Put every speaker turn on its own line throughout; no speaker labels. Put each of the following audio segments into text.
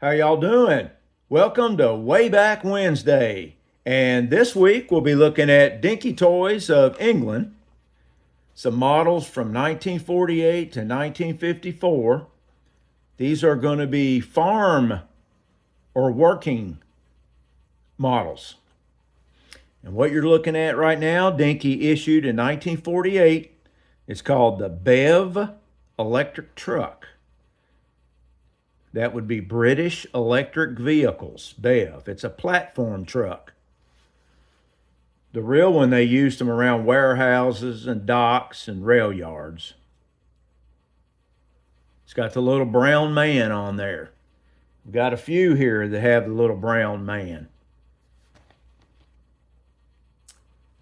How y'all doing? Welcome to Way Back Wednesday. And this week we'll be looking at Dinky Toys of England, some models from 1948 to 1954. These are going to be farm or working models. And what you're looking at right now, Dinky issued in 1948. It's called the Bev electric truck. That would be British Electric Vehicles, BEV. It's a platform truck. The real one, they used them around warehouses and docks and rail yards. It's got the little brown man on there. We've got a few here that have the little brown man.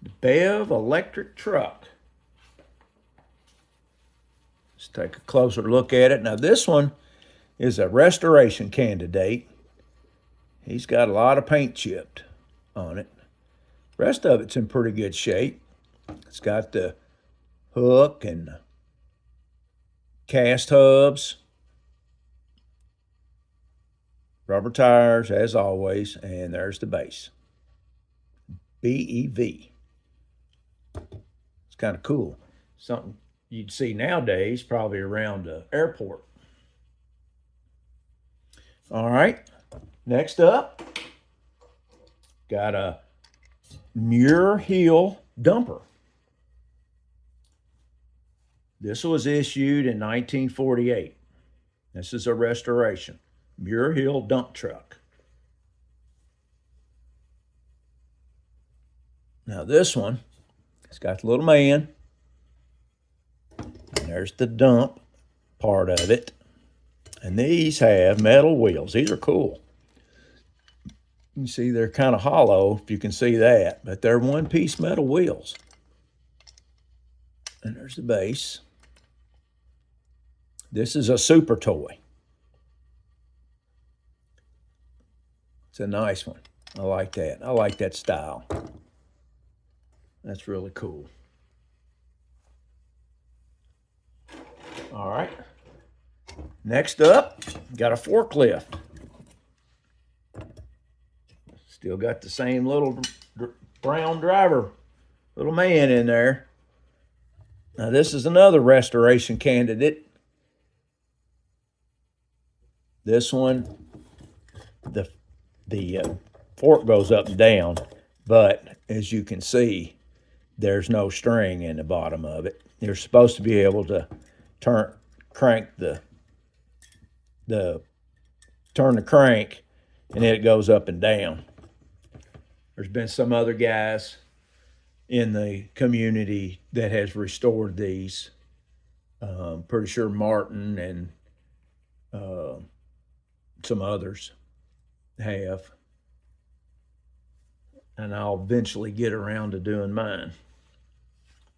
The BEV electric truck. Let's take a closer look at it. Now this one is a restoration candidate. He's got a lot of paint chipped on it. Rest of it's in pretty good shape. It's got the hook and cast hubs, rubber tires as always, and there's the base. BEV. It's kind of cool. Something you'd see nowadays probably around the airport. All right, next up, got a Muir Hill dumper. This was issued in 1948. This is a restoration. Muir Hill dump truck. Now this one, it's got the little man. And there's the dump part of it. And these have metal wheels. These are cool. You see they're kind of hollow, if you can see that, but they're one-piece metal wheels. And there's the base. This is a super toy. It's a nice one. I like that. I like that style. That's really cool. All right. Next up, got a forklift. Still got the same little brown driver, little man in there. Now this is another restoration candidate. This one, the fork goes up and down, but as you can see, there's no string in the bottom of it. You're supposed to be able to crank the crank, and then it goes up and down. There's been some other guys in the community that has restored these. Pretty sure Martin and some others have. And I'll eventually get around to doing mine.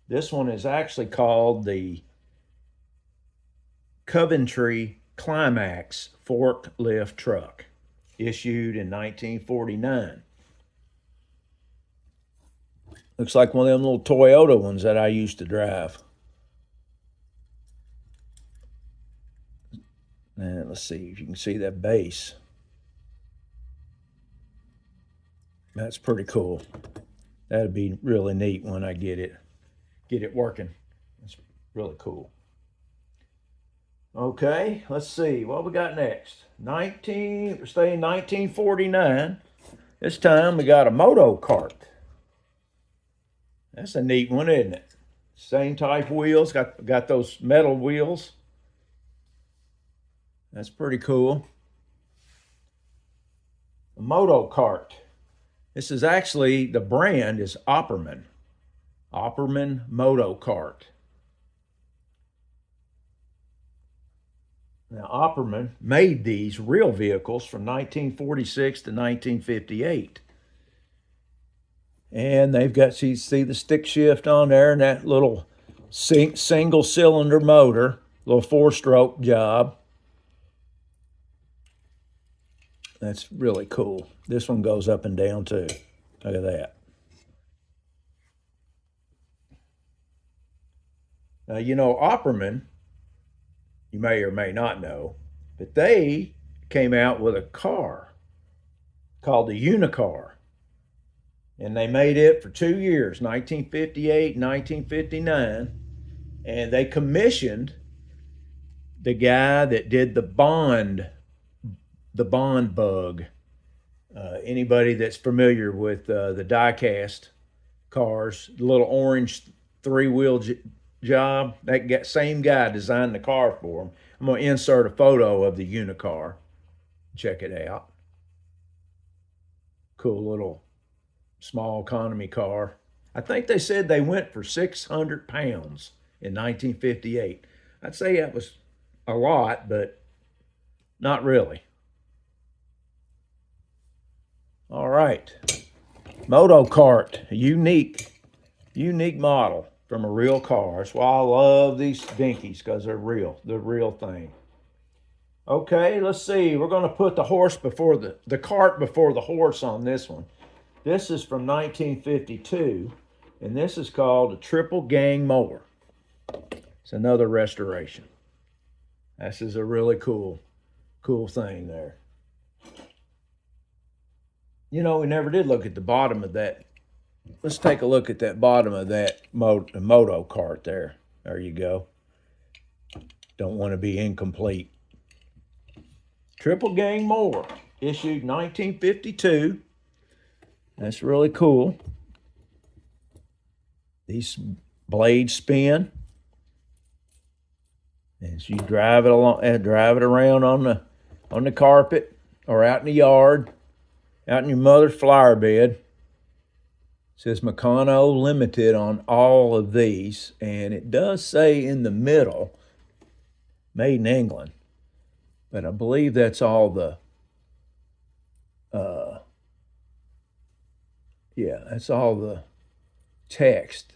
This one is actually called the Coventry Climax forklift truck, issued in 1949. Looks like one of them little Toyota ones that I used to drive. And let's see if you can see that base. That's pretty cool. That'd be really neat when I get it working. It's really cool. Okay, let's see what we got next. We're staying 1949. This time we got a moto cart. That's a neat one, isn't it? Same type wheels, got those metal wheels. That's pretty cool. A moto cart. This is actually, the brand is Opperman. Opperman Moto Cart. Now, Opperman made these real vehicles from 1946 to 1958. And they've got, you see the stick shift on there and that little single cylinder motor, little 4-stroke job. That's really cool. This one goes up and down too. Look at that. Now, you know, Opperman, you may or may not know, but they came out with a car called the Unicar. And they made it for 2 years, 1958, 1959. And they commissioned the guy that did the Bond bug. Anybody that's familiar with the die-cast cars, the little orange three-wheel job, that same guy designed the car for him. I'm going to insert a photo of the Unicar. Check it out. Cool little small economy car. I think they said they went for 600 pounds in 1958. I'd say that was a lot, but not really. All right. Moto Kart, a unique model from a real car. That's why I love these Dinkies, because they're real. They're real thing. Okay, let's see. We're going to put the cart before the horse on this one. This is from 1952, and this is called a triple gang mower. It's another restoration. This is a really cool thing there. You know, we never did look at the bottom of that. Let's take a look at that bottom of that moto cart there. There you go. Don't want to be incomplete. Triple gang mower, issued 1952. That's really cool. These blades spin. As you drive it around on the carpet or out in the yard, out in your mother's flower bed. It says Meccano Limited on all of these, and it does say in the middle, made in England. But I believe that's all that's all the text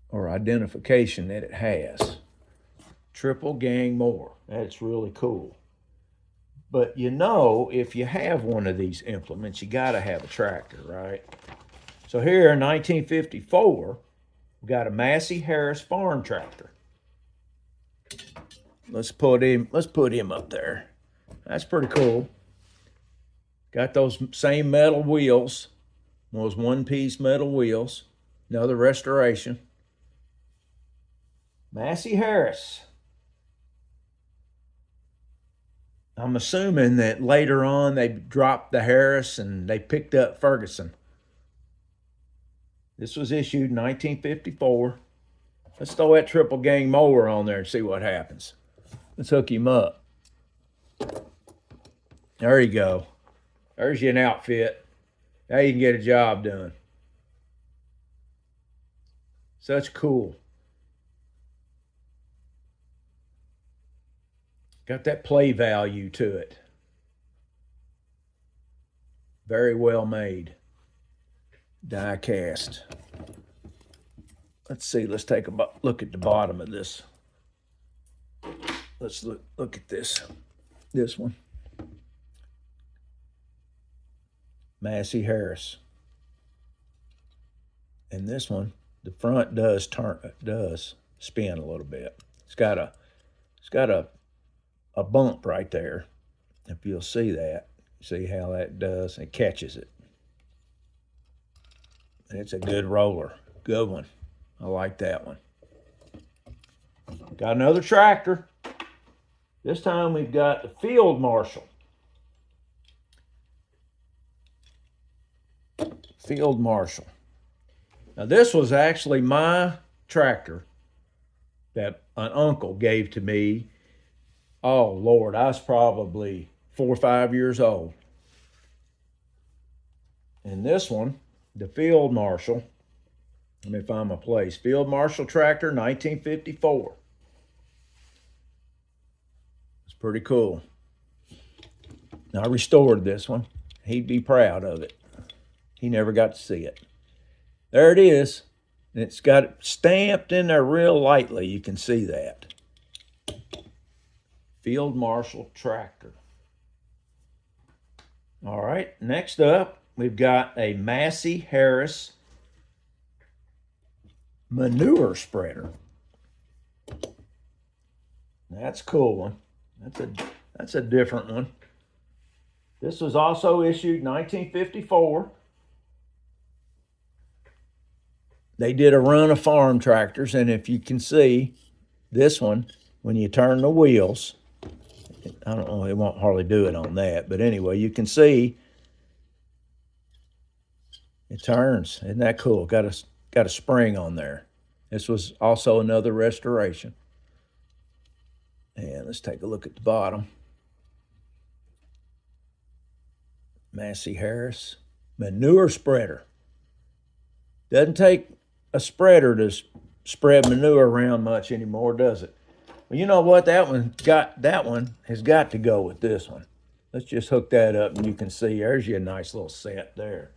or identification that it has. Triple gang mower. That's really cool. But you know, if you have one of these implements, you got to have a tractor, right? So here in 1954, we got a Massey Harris farm tractor. Let's put him up there. That's pretty cool. Got those same metal wheels, those one-piece metal wheels. Another restoration. Massey Harris. I'm assuming that later on they dropped the Harris and they picked up Ferguson. This was issued in 1954. Let's throw that triple gang mower on there and see what happens. Let's hook him up. There you go. There's you an outfit. Now you can get a job done. Such cool. Got that play value to it. Very well made. Die cast. Let's see. Let's take a look at the bottom of this. Let's look at this one. Massey Harris. And this one, the front does spin a little bit. It's got a bump right there. If you'll see that, see how that does, it catches it. And it's a good roller. Good one. I like that one. Got another tractor. This time we've got the Field Marshal. Field Marshal. Now this was actually my tractor that an uncle gave to me. Oh Lord, I was probably 4 or 5 years old. And this one, the Field Marshal, let me find my place. Field Marshal tractor, 1954. It's pretty cool. Now, I restored this one. He'd be proud of it. He never got to see it. There it is. And it's got it stamped in there real lightly. You can see that. Field Marshal tractor. All right, next up, we've got a Massey Harris manure spreader. That's a cool one. That's a different one. This was also issued 1954. They did a run of farm tractors, and if you can see, this one, when you turn the wheels, I don't know, it won't hardly do it on that, but anyway, you can see it turns. Isn't that cool? Got a spring on there. This was also another restoration. And let's take a look at the bottom. Massey Harris manure spreader. Doesn't take a spreader to spread manure around much anymore, does it? Well, you know what? That one has got to go with this one. Let's just hook that up, and you can see there's your nice little set there.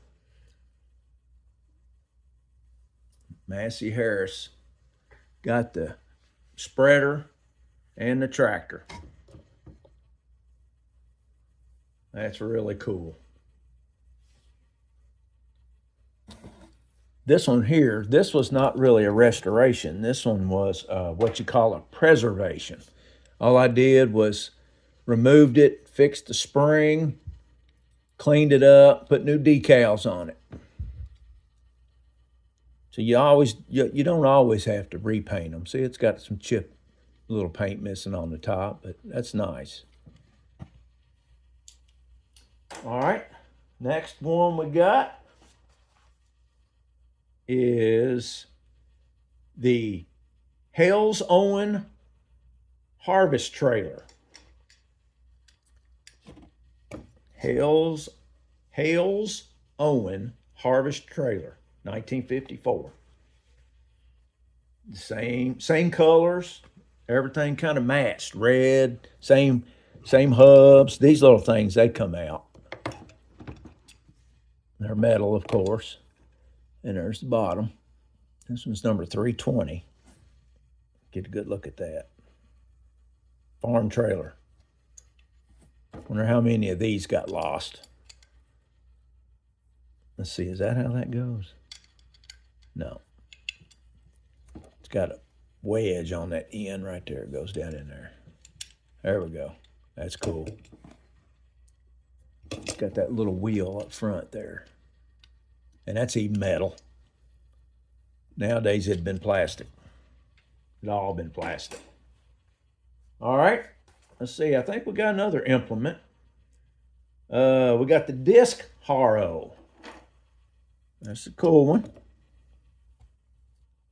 Massey Harris got the spreader and the tractor. That's really cool. This one here, this was not really a restoration. This one was what you call a preservation. All I did was removed it, fixed the spring, cleaned it up, put new decals on it. So you don't always have to repaint them. See, it's got some chip, little paint missing on the top, but that's nice. All right, next one we got is the Hales Owen harvest trailer. Hales Owen harvest trailer, 1954. Same colors, everything kind of matched. Red, same hubs. These little things, they come out. They're metal, of course. And there's the bottom. This one's number 320. Get a good look at that. Farm trailer. Wonder how many of these got lost. Let's see, is that how that goes? No. It's got a wedge on that end right there. It goes down in there. There we go. That's cool. It's got that little wheel up front there. And that's even metal. Nowadays it'd been plastic. It'd all been plastic. All right. Let's see. I think we got another implement. We got the disc harrow. That's a cool one.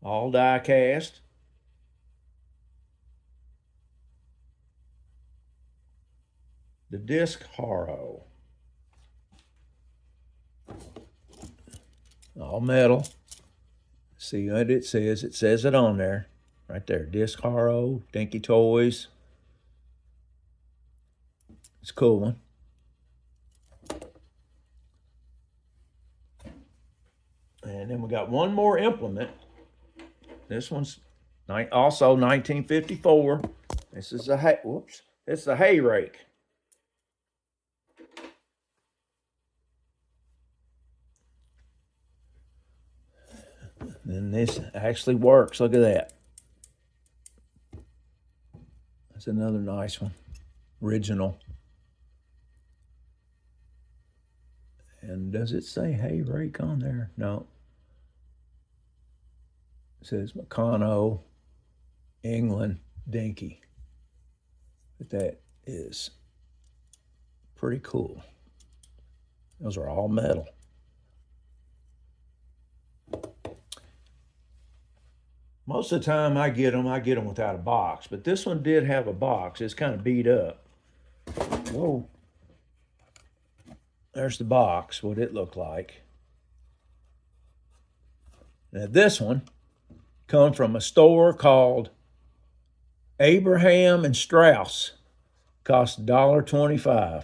All die cast. The disc harrow. All metal. See what it says. It says it on there. Right there. Disc harrow, Dinky Toys. It's a cool one. And then we got one more implement. This one's also 1954. This is a it's a hay rake. And this actually works. Look at that. That's another nice one. Original. And does it say hay rake on there? No. It says Meccano, England, Dinky. But that is pretty cool. Those are all metal. Most of the time I get them without a box, but this one did have a box. It's kind of beat up. Whoa. There's the box, what it looked like. Now this one come from a store called Abraham and Strauss. Cost $1.25.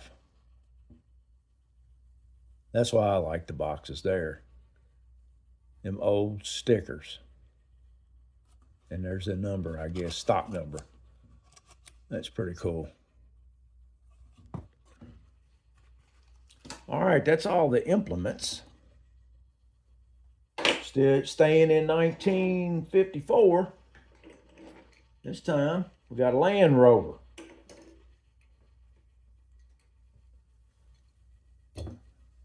That's why I like the boxes there. Them old stickers. And there's a number, I guess, stock number. That's pretty cool. All right, that's all the implements. Still staying in 1954. This time, we got a Land Rover.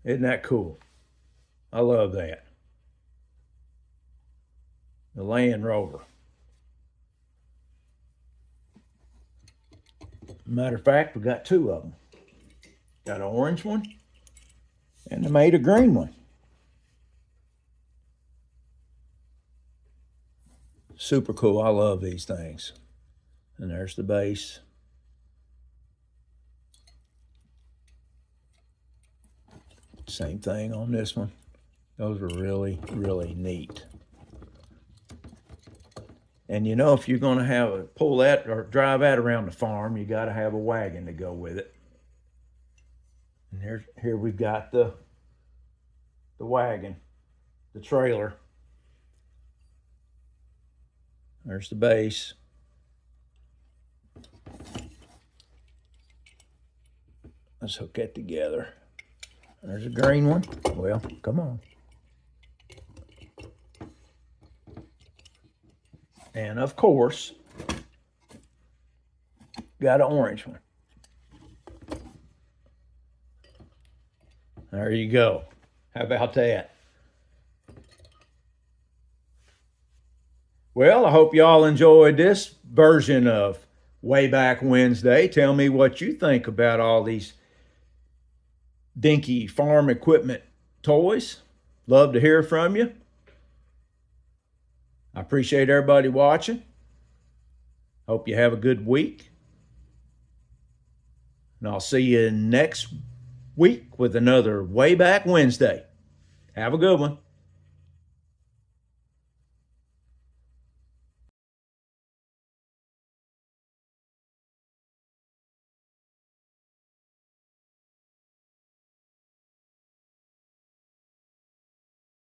Isn't that cool? I love that. The Land Rover. Matter of fact, we got two of them. Got an orange one, and they made a green one. Super cool. I love these things. And there's the base. Same thing on this one. Those are really, really neat. And you know, if you're going to pull that or drive that around the farm, you got to have a wagon to go with it. And here we've got the wagon, the trailer. There's the base. Let's hook that together. There's a green one. Well, come on. And of course, got an orange one. There you go. How about that? Well, I hope y'all enjoyed this version of Way Back Wednesday. Tell me what you think about all these Dinky farm equipment toys. Love to hear from you. I appreciate everybody watching. Hope you have a good week. And I'll see you next week with another Way Back Wednesday. Have a good one.